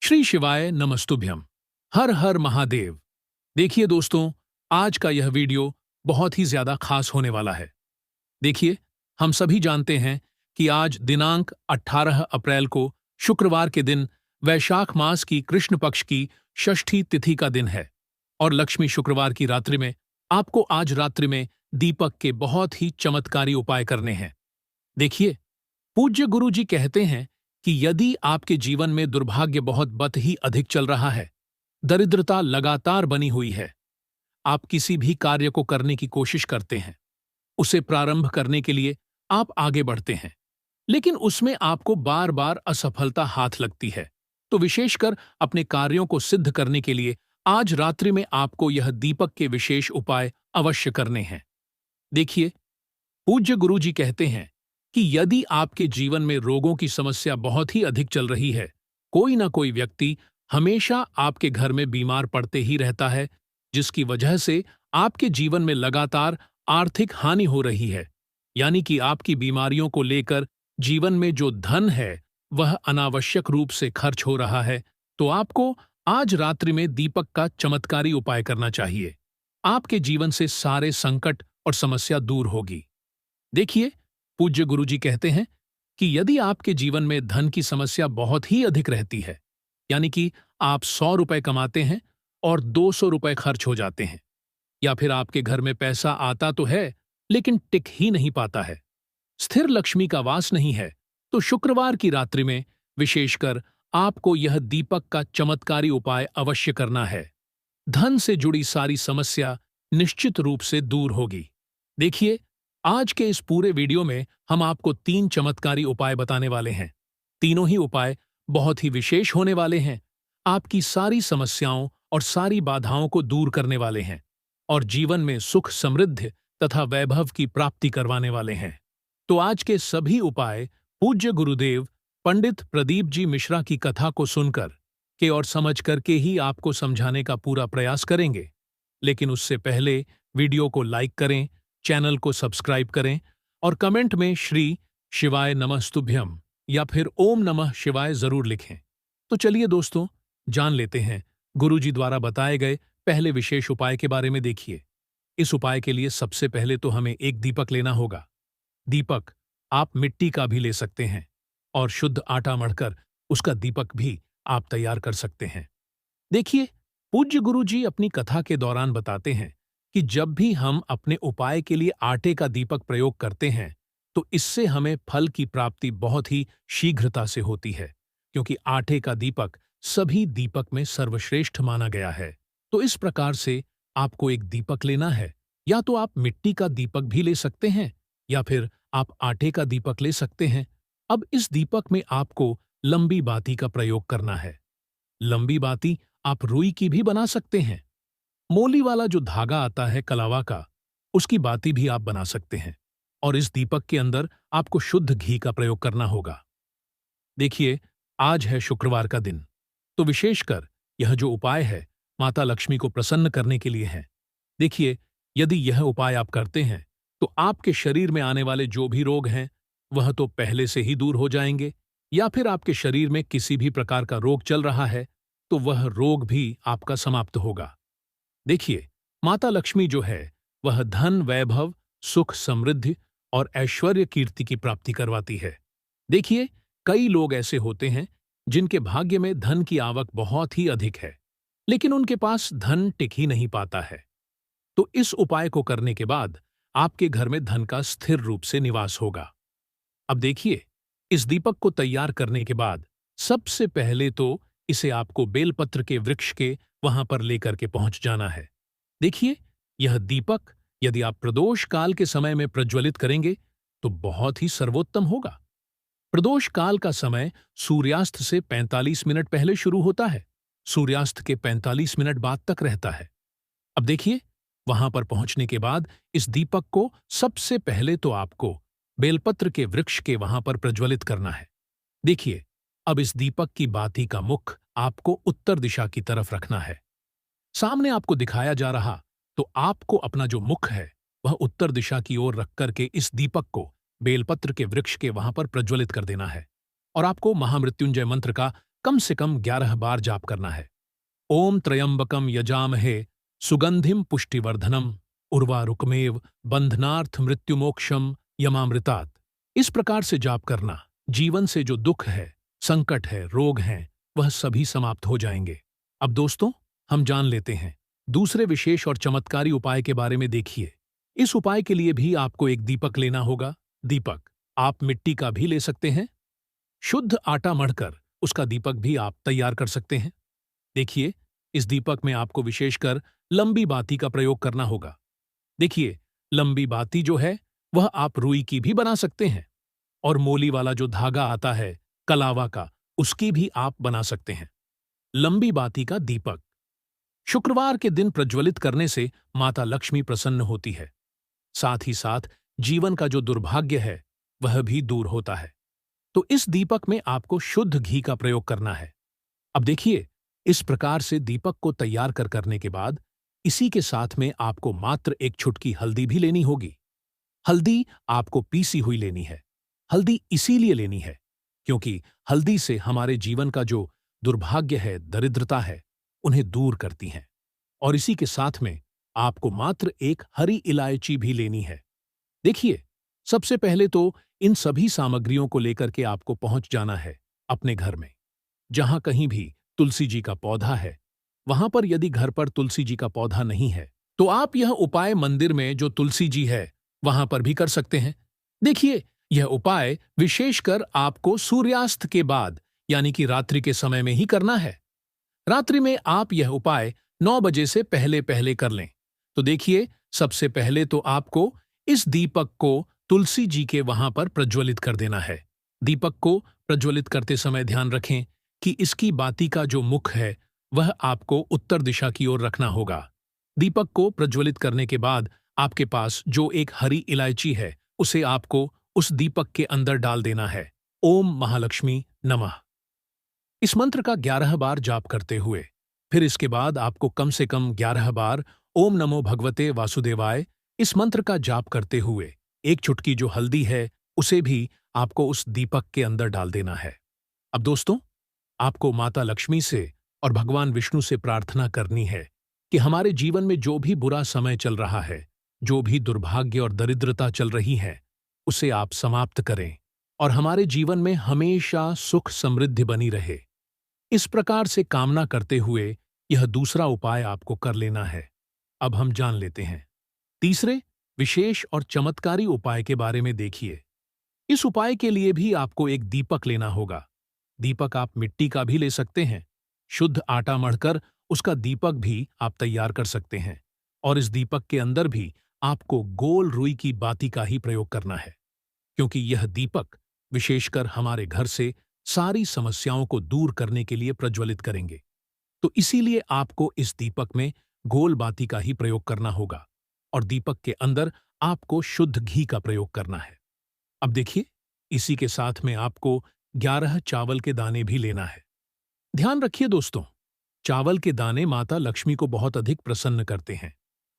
श्री शिवाय नमस्तुभ्यम। हर हर महादेव। देखिए दोस्तों, आज का यह वीडियो बहुत ही ज्यादा खास होने वाला है। देखिए, हम सभी जानते हैं कि आज दिनांक 18 अप्रैल को शुक्रवार के दिन वैशाख मास की कृष्ण पक्ष की षष्ठी तिथि का दिन है और लक्ष्मी शुक्रवार की रात्रि में आपको आज रात्रि में दीपक के बहुत ही चमत्कारी उपाय करने हैं। देखिए, पूज्य गुरु जी कहते हैं कि यदि आपके जीवन में दुर्भाग्य बहुत ही अधिक चल रहा है, दरिद्रता लगातार बनी हुई है, आप किसी भी कार्य को करने की कोशिश करते हैं, उसे प्रारंभ करने के लिए आप आगे बढ़ते हैं, लेकिन उसमें आपको बार बार असफलता हाथ लगती है, तो विशेषकर अपने कार्यों को सिद्ध करने के लिए आज रात्रि में आपको यह दीपक के विशेष उपाय अवश्य करने हैं। देखिए, पूज्य गुरु जी कहते हैं कि यदि आपके जीवन में रोगों की समस्या बहुत ही अधिक चल रही है, कोई ना कोई व्यक्ति हमेशा आपके घर में बीमार पड़ते ही रहता है, जिसकी वजह से आपके जीवन में लगातार आर्थिक हानि हो रही है, यानी कि आपकी बीमारियों को लेकर जीवन में जो धन है वह अनावश्यक रूप से खर्च हो रहा है, तो आपको आज रात्रि में दीपक का चमत्कारी उपाय करना चाहिए। आपके जीवन से सारे संकट और समस्या दूर होगी। देखिए, पूज्य गुरुजी कहते हैं कि यदि आपके जीवन में धन की समस्या बहुत ही अधिक रहती है, यानी कि आप 100 रुपए कमाते हैं और 200 रुपए खर्च हो जाते हैं, या फिर आपके घर में पैसा आता तो है लेकिन टिक ही नहीं पाता है, स्थिर लक्ष्मी का वास नहीं है, तो शुक्रवार की रात्रि में विशेषकर आपको यह दीपक का चमत्कारी उपाय अवश्य करना है। धन से जुड़ी सारी समस्या निश्चित रूप से दूर होगी। देखिए, आज के इस पूरे वीडियो में हम आपको 3 चमत्कारी उपाय बताने वाले हैं। तीनों ही उपाय बहुत ही विशेष होने वाले हैं, आपकी सारी समस्याओं और सारी बाधाओं को दूर करने वाले हैं और जीवन में सुख समृद्धि तथा वैभव की प्राप्ति करवाने वाले हैं। तो आज के सभी उपाय पूज्य गुरुदेव पंडित प्रदीप जी मिश्रा की कथा को सुनकर के और समझ करके ही आपको समझाने का पूरा प्रयास करेंगे। लेकिन उससे पहले वीडियो को लाइक करें, चैनल को सब्सक्राइब करें और कमेंट में श्री शिवाय नमस्तुभ्यम या फिर ओम नमः शिवाय जरूर लिखें। तो चलिए दोस्तों, जान लेते हैं गुरुजी द्वारा बताए गए पहले विशेष उपाय के बारे में। देखिए, इस उपाय के लिए सबसे पहले तो हमें एक दीपक लेना होगा। दीपक आप मिट्टी का भी ले सकते हैं और शुद्ध आटा मढ़कर उसका दीपक भी आप तैयार कर सकते हैं। देखिए, पूज्य गुरुजी अपनी कथा के दौरान बताते हैं कि जब भी हम अपने उपाय के लिए आटे का दीपक प्रयोग करते हैं, तो इससे हमें फल की प्राप्ति बहुत ही शीघ्रता से होती है, क्योंकि आटे का दीपक सभी दीपक में सर्वश्रेष्ठ माना गया है। तो इस प्रकार से आपको एक दीपक लेना है, या तो आप मिट्टी का दीपक भी ले सकते हैं या फिर आप आटे का दीपक ले सकते हैं। अब इस दीपक में आपको लंबी बाती का प्रयोग करना है। लंबी बाती आप रुई की भी बना सकते हैं। मोली वाला जो धागा आता है कलावा का, उसकी बाती भी आप बना सकते हैं और इस दीपक के अंदर आपको शुद्ध घी का प्रयोग करना होगा। देखिए, आज है शुक्रवार का दिन, तो विशेषकर यह जो उपाय है माता लक्ष्मी को प्रसन्न करने के लिए है। देखिए, यदि यह उपाय आप करते हैं तो आपके शरीर में आने वाले जो भी रोग हैं वह तो पहले से ही दूर हो जाएंगे, या फिर आपके शरीर में किसी भी प्रकार का रोग चल रहा है तो वह रोग भी आपका समाप्त होगा। देखिए, माता लक्ष्मी जो है वह धन, वैभव, सुख, समृद्धि और ऐश्वर्य कीर्ति की प्राप्ति करवाती है। देखिए, कई लोग ऐसे होते हैं जिनके भाग्य में धन की आवक बहुत ही अधिक है, लेकिन उनके पास धन टिक ही नहीं पाता है। तो इस उपाय को करने के बाद आपके घर में धन का स्थिर रूप से निवास होगा। अब देखिए, इस दीपक को तैयार करने के बाद सबसे पहले तो इसे आपको बेलपत्र के वृक्ष के वहां पर लेकर के पहुंच जाना है। देखिए, यह दीपक यदि आप प्रदोष काल के समय में प्रज्वलित करेंगे तो बहुत ही सर्वोत्तम होगा। प्रदोष काल का समय सूर्यास्त से 45 मिनट पहले शुरू होता है, सूर्यास्त के 45 मिनट बाद तक रहता है। अब देखिए, वहां पर पहुंचने के बाद इस दीपक को सबसे पहले तो आपको बेलपत्र के वृक्ष के वहां पर प्रज्वलित करना है। देखिए, अब इस दीपक की बाती का मुख आपको उत्तर दिशा की तरफ रखना है। सामने आपको दिखाया जा रहा, तो आपको अपना जो मुख है वह उत्तर दिशा की ओर रख करके इस दीपक को बेलपत्र के वृक्ष के वहां पर प्रज्वलित कर देना है और आपको महामृत्युंजय मंत्र का कम से कम 11 बार जाप करना है। ओम त्र्यंबकम यजामहे सुगंधिम पुष्टिवर्धनम उर्वारुकमेव बंधनार्थ मृत्युमोक्षम यमामृतात्। इस प्रकार से जाप करना जीवन से जो दुख है, संकट है, रोग हैं, वह सभी समाप्त हो जाएंगे। अब दोस्तों, हम जान लेते हैं दूसरे विशेष और चमत्कारी उपाय के बारे में। देखिए, इस उपाय के लिए भी आपको एक दीपक लेना होगा। दीपक आप मिट्टी का भी ले सकते हैं, शुद्ध आटा मढ़कर उसका दीपक भी आप तैयार कर सकते हैं। देखिए, इस दीपक में आपको विशेषकर लंबी बाती का प्रयोग करना होगा। देखिए, लंबी बाती जो है वह आप रुई की भी बना सकते हैं, और मोली वाला जो धागा आता है कलावा का, उसकी भी आप बना सकते हैं। लंबी बाती का दीपक शुक्रवार के दिन प्रज्वलित करने से माता लक्ष्मी प्रसन्न होती है। साथ ही साथ जीवन का जो दुर्भाग्य है वह भी दूर होता है। तो इस दीपक में आपको शुद्ध घी का प्रयोग करना है। अब देखिए, इस प्रकार से दीपक को तैयार करने के बाद इसी के साथ में आपको मात्र एक चुटकी हल्दी भी लेनी होगी। हल्दी आपको पीसी हुई लेनी है। हल्दी इसीलिए लेनी है क्योंकि हल्दी से हमारे जीवन का जो दुर्भाग्य है, दरिद्रता है, उन्हें दूर करती हैं। और इसी के साथ में आपको मात्र एक हरी इलायची भी लेनी है। देखिए, सबसे पहले तो इन सभी सामग्रियों को लेकर के आपको पहुंच जाना है अपने घर में। जहां कहीं भी तुलसी जी का पौधा है, वहां पर यदि घर पर तुलसी जी का पौधा नहीं है तो आप यह उपाय मंदिर में जो तुलसी जी है वहां पर भी कर सकते हैं। देखिए, यह उपाय विशेषकर आपको सूर्यास्त के बाद यानी कि रात्रि के समय में ही करना है। रात्रि में आप यह उपाय 9 बजे से पहले पहले कर लें। तो देखिए, सबसे पहले तो आपको इस दीपक को तुलसी जी के वहां पर प्रज्वलित कर देना है। दीपक को प्रज्वलित करते समय ध्यान रखें कि इसकी बाती का जो मुख है वह आपको उत्तर दिशा की ओर रखना होगा। दीपक को प्रज्वलित करने के बाद आपके पास जो एक हरी इलायची है उसे आपको उस दीपक के अंदर डाल देना है। ओम महालक्ष्मी नमः इस मंत्र का 11 बार जाप करते हुए फिर इसके बाद आपको कम से कम 11 बार ओम नमो भगवते वासुदेवाय इस मंत्र का जाप करते हुए एक चुटकी जो हल्दी है उसे भी आपको उस दीपक के अंदर डाल देना है। अब दोस्तों, आपको माता लक्ष्मी से और भगवान विष्णु से प्रार्थना करनी है कि हमारे जीवन में जो भी बुरा समय चल रहा है, जो भी दुर्भाग्य और दरिद्रता चल रही है, उसे आप समाप्त करें और हमारे जीवन में हमेशा सुख समृद्धि बनी रहे। इस प्रकार से कामना करते हुए यह दूसरा उपाय आपको कर लेना है। अब हम जान लेते हैं तीसरे विशेष और चमत्कारी उपाय के बारे में। देखिए, इस उपाय के लिए भी आपको एक दीपक लेना होगा। दीपक आप मिट्टी का भी ले सकते हैं, शुद्ध आटा मढ़कर उसका दीपक भी आप तैयार कर सकते हैं, और इस दीपक के अंदर भी आपको गोल रुई की बाती का ही प्रयोग करना है, क्योंकि यह दीपक विशेषकर हमारे घर से सारी समस्याओं को दूर करने के लिए प्रज्वलित करेंगे। तो इसीलिए आपको इस दीपक में गोल बाती का ही प्रयोग करना होगा और दीपक के अंदर आपको शुद्ध घी का प्रयोग करना है। अब देखिए, इसी के साथ में आपको 11 चावल के दाने भी लेना है। ध्यान रखिए दोस्तों, चावल के दाने माता लक्ष्मी को बहुत अधिक प्रसन्न करते हैं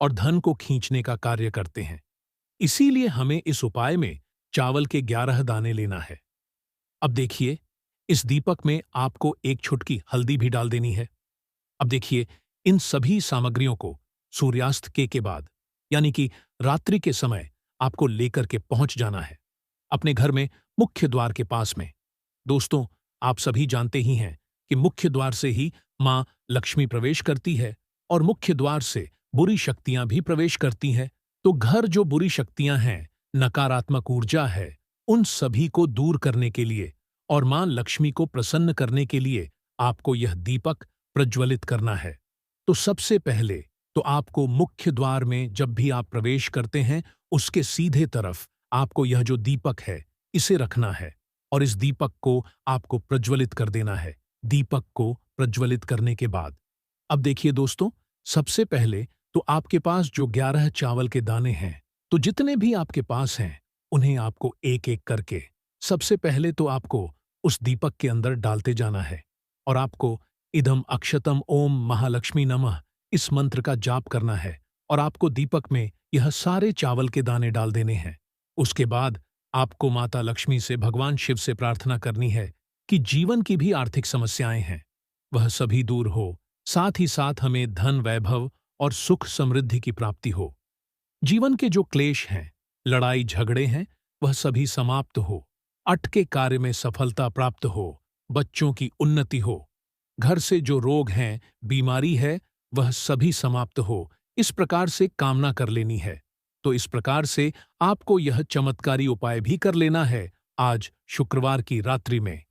और धन को खींचने का कार्य करते हैं। इसीलिए हमें इस उपाय में चावल के 11 दाने लेना है। अब देखिए, इस दीपक में आपको एक चुटकी हल्दी भी डाल देनी है। अब देखिए, इन सभी सामग्रियों को सूर्यास्त के बाद यानी कि रात्रि के समय आपको लेकर के पहुंच जाना है अपने घर में मुख्य द्वार के पास में। दोस्तों, आप सभी जानते ही हैं कि मुख्य द्वार से ही मां लक्ष्मी प्रवेश करती है और मुख्य द्वार से बुरी शक्तियां भी प्रवेश करती हैं। तो घर जो बुरी शक्तियां हैं, नकारात्मक ऊर्जा है, उन सभी को दूर करने के लिए और मां लक्ष्मी को प्रसन्न करने के लिए आपको यह दीपक प्रज्वलित करना है। तो सबसे पहले तो आपको मुख्य द्वार में जब भी आप प्रवेश करते हैं उसके सीधे तरफ आपको यह जो दीपक है इसे रखना है और इस दीपक को आपको प्रज्वलित कर देना है। दीपक को प्रज्वलित करने के बाद अब देखिए दोस्तों, सबसे पहले तो आपके पास जो 11 चावल के दाने हैं, तो जितने भी आपके पास हैं उन्हें आपको एक एक करके सबसे पहले तो आपको उस दीपक के अंदर डालते जाना है और आपको इदम अक्षतम ओम महालक्ष्मी नमः इस मंत्र का जाप करना है और आपको दीपक में यह सारे चावल के दाने डाल देने हैं। उसके बाद आपको माता लक्ष्मी से, भगवान शिव से प्रार्थना करनी है कि जीवन की भी आर्थिक समस्याएं हैं, वह सभी दूर हो, साथ ही साथ हमें धन वैभव और सुख समृद्धि की प्राप्ति हो। जीवन के जो क्लेश हैं, लड़ाई झगड़े हैं, वह सभी समाप्त हो, अटके कार्य में सफलता प्राप्त हो, बच्चों की उन्नति हो, घर से जो रोग हैं, बीमारी है, वह सभी समाप्त हो, इस प्रकार से कामना कर लेनी है। तो इस प्रकार से आपको यह चमत्कारी उपाय भी कर लेना है आज शुक्रवार की रात्रि में।